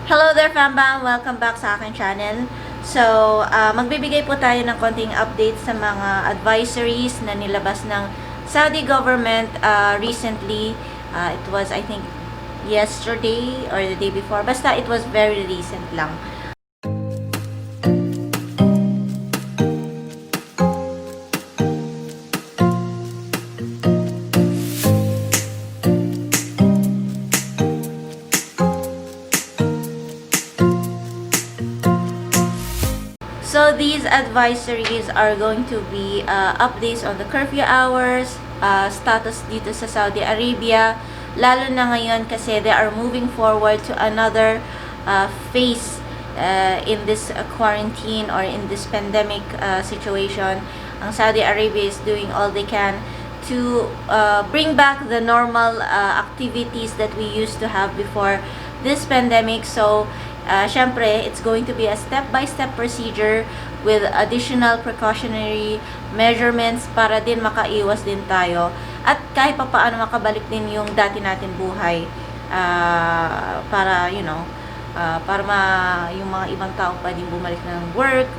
Hello there, Fambam! Welcome back sa aking channel. So, magbibigay po tayo ng konting update sa mga advisories na nilabas ng Saudi government recently. It was, I think, yesterday or the day before. Basta, it was very recent lang. So these advisories are going to be updates on the curfew hours, status dito sa Saudi Arabia, lalo na ngayon kasi they are moving forward to another phase in this quarantine or in this pandemic situation. Ang Saudi Arabia is doing all they can to bring back the normal activities that we used to have before this pandemic. So syempre, it's going to be a step-by-step procedure with additional precautionary measurements para din makaiwas din tayo at kahit pa paano makabalik din yung dati natin buhay para, para yung mga ibang tao pa din bumalik ng work,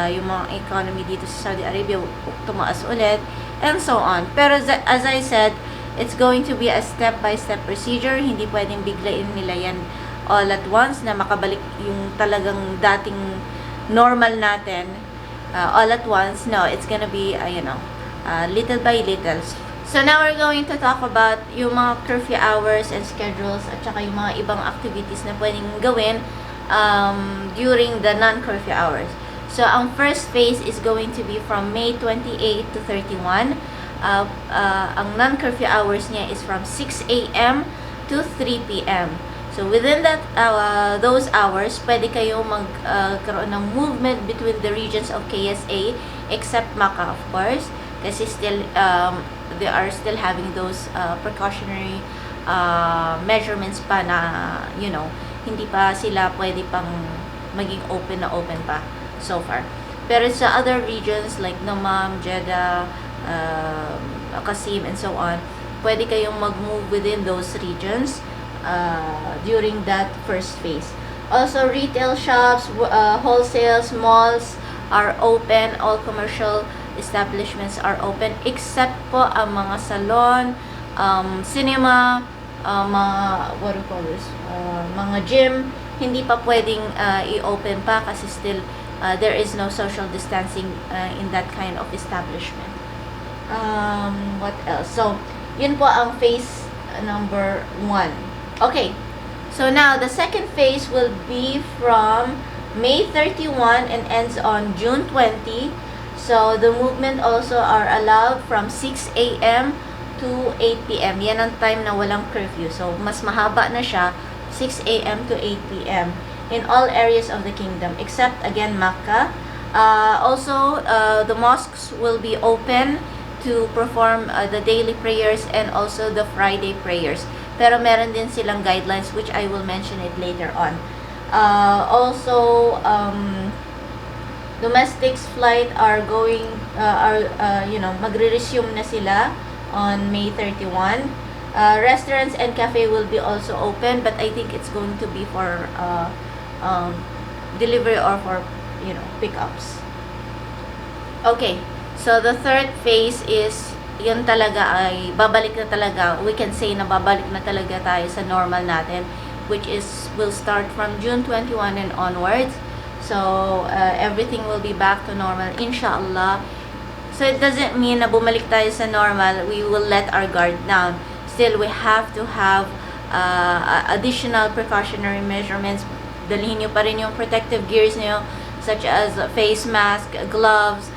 yung mga economy dito sa Saudi Arabia tumaas ulit, and so on. Pero as I said, it's going to be a step-by-step procedure. Hindi pwedeng biglain nila yan all at once na makabalik yung talagang dating normal natin all at once. No, it's gonna be little by little. So now we're going to talk about yung mga curfew hours and schedules at saka yung mga ibang activities na pwedeng gawin during the non-curfew hours. So ang first phase is going to be from May 28 to 31. Ang non-curfew hours niya is from 6 a.m. to 3 p.m. So within that those hours, pwede kayo magkaroon ng movement between the regions of KSA except Makkah, of course, kasi still they are still having those precautionary measurements pa na hindi pa sila pwede pang maging open pa so far. Pero sa other regions like Dammam, Jeddah, Qasim and so on, pwede kayong mag-move within those regions during that first phase. Also, retail shops, wholesales, malls are open. All commercial establishments are open except po ang mga salon, cinema, what do you call this? Mga gym, hindi pa pwedeng i-open pa kasi still there is no social distancing in that kind of establishment. What else? So, yun po ang phase number 1. Okay, so now the second phase will be from May 31 and ends on June 20. So the movement also are allowed from 6 a.m. to 8 p.m. Yan ang time na walang curfew. So mas mahaba na siya, 6 a.m. to 8 p.m. in all areas of the kingdom except again Makkah. Also, the mosques will be open to perform the daily prayers and also the Friday prayers. Pero meron din silang guidelines which I will mention it later on. Also, domestic flight are going magre-resume na sila on May 31. Restaurants and cafe will be also open, but I think it's going to be for delivery or for pickups. Okay, so the third phase is yun talaga ay babalik na talaga, we can say na babalik na talaga tayo sa normal natin, which is will start from June 21 and onwards. So everything will be back to normal inshallah. So it doesn't mean na bumalik tayo sa normal, we will let our guard down. Still, we have to have additional precautionary measurements. Dalhin nyo pa rin yung protective gears nyo such as face mask, gloves,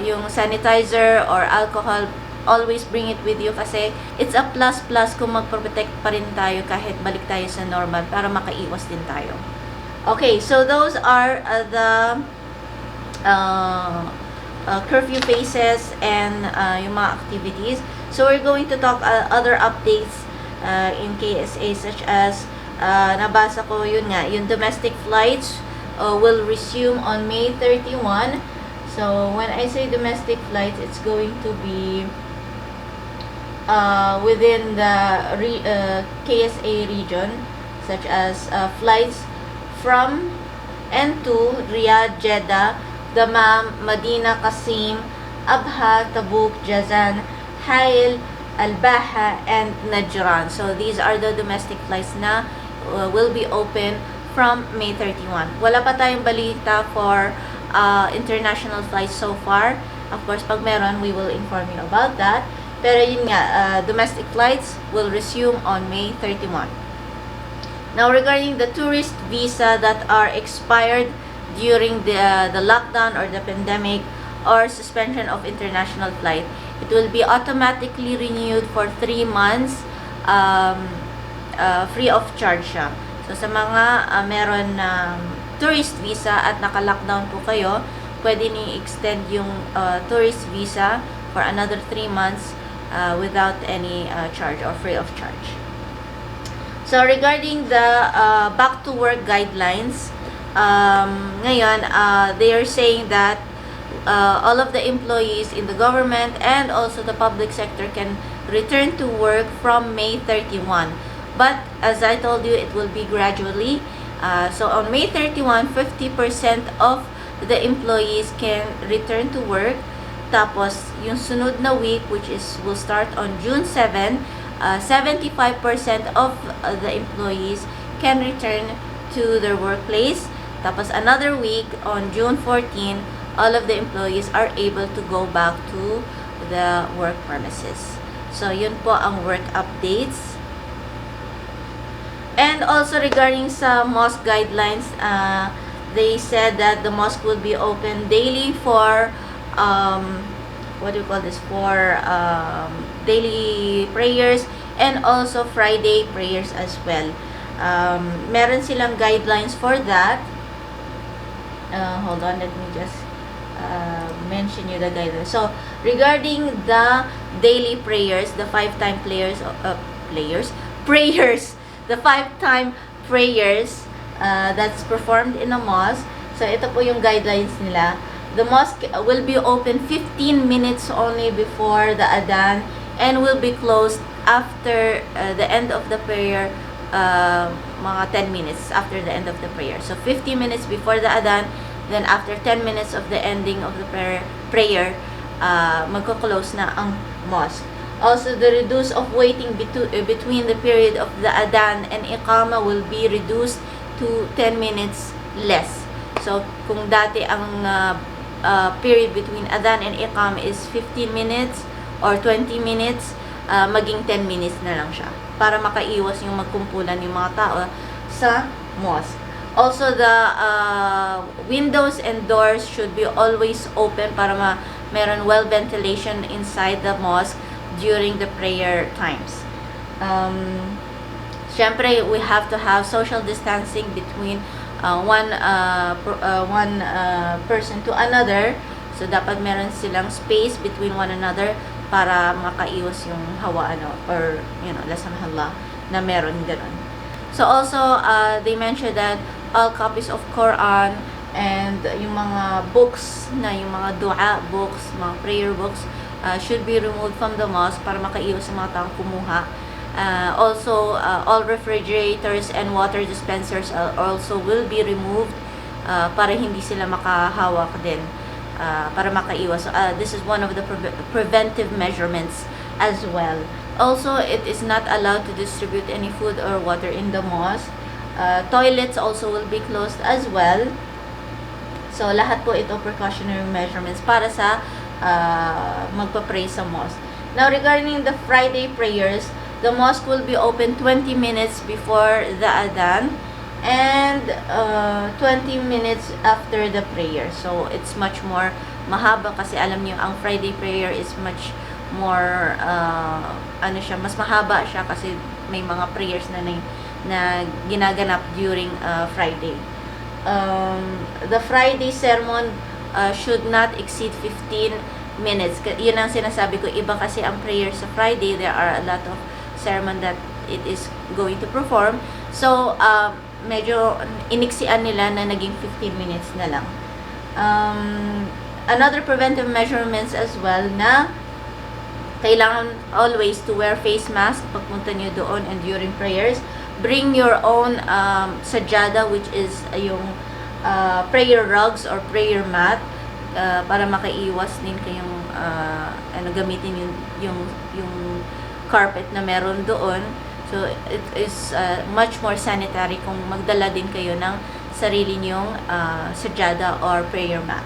yung sanitizer or alcohol. Always bring it with you kasi it's a plus kung magprotect pa rin tayo kahit balik tayo sa normal para makaiwas din tayo. Okay, so those are the curfew phases and yung mga activities. So we're going to talk other updates in KSA such as nabasa ko yun nga, yung domestic flights will resume on May 31. So when I say domestic flights, it's going to be within the KSA region. such as flights from and to Riyadh, Jeddah, Dammam, Medina, Qasim, Abha, Tabuk, Jazan, Hail, Al-Baha, and Najran. So these are the domestic flights na will be open from May 31. Wala pa tayong balita for international flights so far. Of course, pag meron, we will inform you about that. Pero yun nga, domestic flights will resume on May 31. Now, regarding the tourist visa that are expired during the lockdown or the pandemic or suspension of international flight, it will be automatically renewed for 3 months free of charge siya. So, sa mga meron tourist visa at naka-lockdown po kayo, pwede ni-extend yung tourist visa for another 3 months without any charge or free of charge. So, regarding the back to work guidelines, ngayon, they are saying that all of the employees in the government and also the public sector can return to work from May 31. But, as I told you, it will be gradually. So, on May 31, 50% of the employees can return to work. Tapos, yung sunod na week, which will start on June 7, 75% of the employees can return to their workplace. Tapos, another week, on June 14, all of the employees are able to go back to the work premises. So, yun po ang work updates. And also, regarding sa mosque guidelines, they said that the mosque will be open daily for for daily prayers and also Friday prayers as well. Meron silang guidelines for that. Hold on, let me just mention you the guidelines. So, regarding the daily prayers, the 5-time prayers, the 5-time prayers that's performed in a mosque. So, ito po yung guidelines nila. The mosque will be open 15 minutes only before the adhan and will be closed after the end of the prayer, mga 10 minutes after the end of the prayer. So, 50 minutes before the adhan, then after 10 minutes of the ending of the prayer, magko-close na ang mosque. Also, the reduce of waiting between the period of the adhan and iqama will be reduced to 10 minutes less. So, kung dati ang period between adhan and iqam is 15 minutes or 20 minutes, maging 10 minutes na lang siya para makaiwas yung magkumpulan yung mga tao sa mosque. Also, the windows and doors should be always open para meron well ventilation inside the mosque during the prayer times. Syempre, we have to have social distancing between one person to another. So, dapat meron silang space between one another para makaiwas yung hawaan or, lasamhallah na meron ganun. So, also, they mentioned that all copies of Quran and yung mga books yung mga dua books, mga prayer books, should be removed from the mosque para makaiwas sa mga taong kumuha. Also, all refrigerators and water dispensers also will be removed para hindi sila makahawak din, para makaiwas. So, this is one of the preventive measurements as well. Also, it is not allowed to distribute any food or water in the mosque. Toilets also will be closed as well. So, lahat po ito precautionary measurements para sa magpa-pray sa mosque. Now, regarding the Friday prayers, the mosque will be open 20 minutes before the adhan and 20 minutes after the prayer. So, it's much more mahaba kasi alam niyo, ang Friday prayer is much more, mas mahaba siya kasi may mga prayers na ginaganap during Friday. The Friday sermon should not exceed 15 minutes. Yun ang sinasabi ko, iba kasi ang prayer sa Friday, there are a lot of sermon that it is going to perform. So, medyo iniksian nila na naging 15 minutes na lang. Another preventive measurements as well na kailangan always to wear face mask pagpunta nyo doon and during prayers bring your own sajada, which is yung prayer rugs or prayer mat, para makaiwas din kayong gamitin yung carpet na meron doon. So it is much more sanitary kung magdala din kayo ng sarili niyong sajada or prayer mat.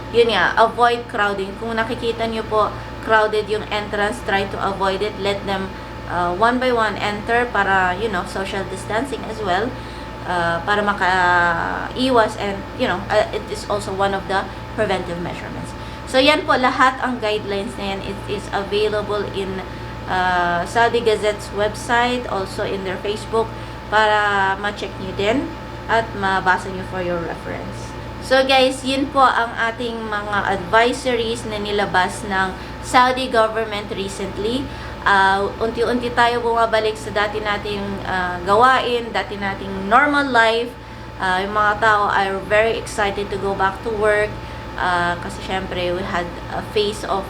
Yun nga, avoid crowding. Kung nakikita niyo po crowded yung entrance, try to avoid it. Let them one by one enter para, social distancing as well, para makaiwas, and, it is also one of the preventive measurements. So, yan po, lahat ang guidelines na yan, it is available in Saudi Gazette's website, also in their Facebook, para ma-check nyo din at mabasa nyo for your reference. So guys, yun po ang ating mga advisories na nilabas ng Saudi government recently. Unti-unti tayo bumabalik sa dati nating gawain, dati nating normal life. Yung mga tao are very excited to go back to work, kasi syempre we had a phase of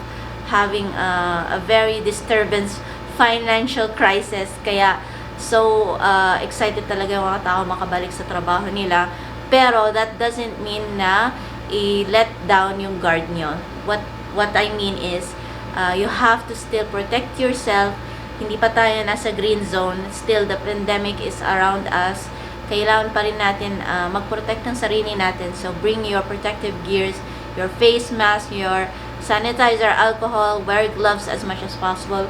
having a very disturbance financial crisis. Kaya so excited talaga yung mga tao makabalik sa trabaho nila. Pero that doesn't mean na i-let down yung guard nyo. What I mean is, you have to still protect yourself. Hindi pa tayo nasa green zone. Still, the pandemic is around us. Kailangan pa rin natin mag-protect ng sarili natin. So, bring your protective gears, your face mask, your sanitizer, alcohol, wear gloves as much as possible.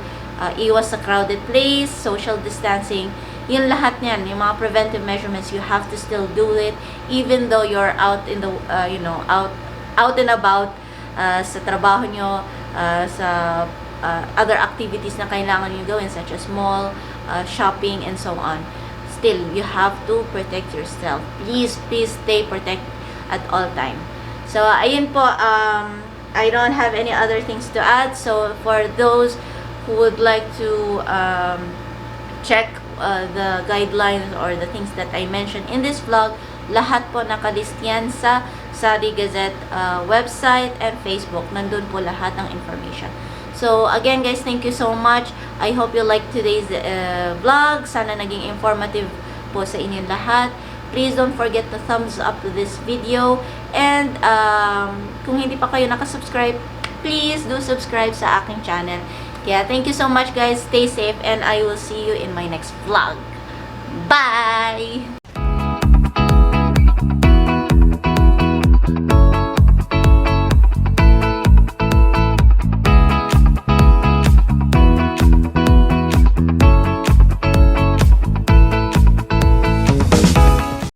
Iwas sa crowded place, social distancing. Yung lahat niyan, yung mga preventive measurements, you have to still do it even though you're out in the out and about, sa trabaho nyo, sa other activities na kailangan nyo gawin, such as mall, shopping, and so on. Still, you have to protect yourself. Please stay protected at all time. So ayun po, I don't have any other things to add. So for those who would like to check the guidelines or the things that I mentioned in this vlog, lahat po nakalist yan sa Saudi Gazette website and Facebook. Nandun po lahat ng information. So again guys, thank you so much. I hope you liked today's vlog. Sana naging informative po sa inyong lahat. Please don't forget to thumbs up to this video. And kung hindi pa kayo nakasubscribe, please do subscribe sa aking channel. Yeah, thank you so much guys. Stay safe and I will see you in my next vlog. Bye!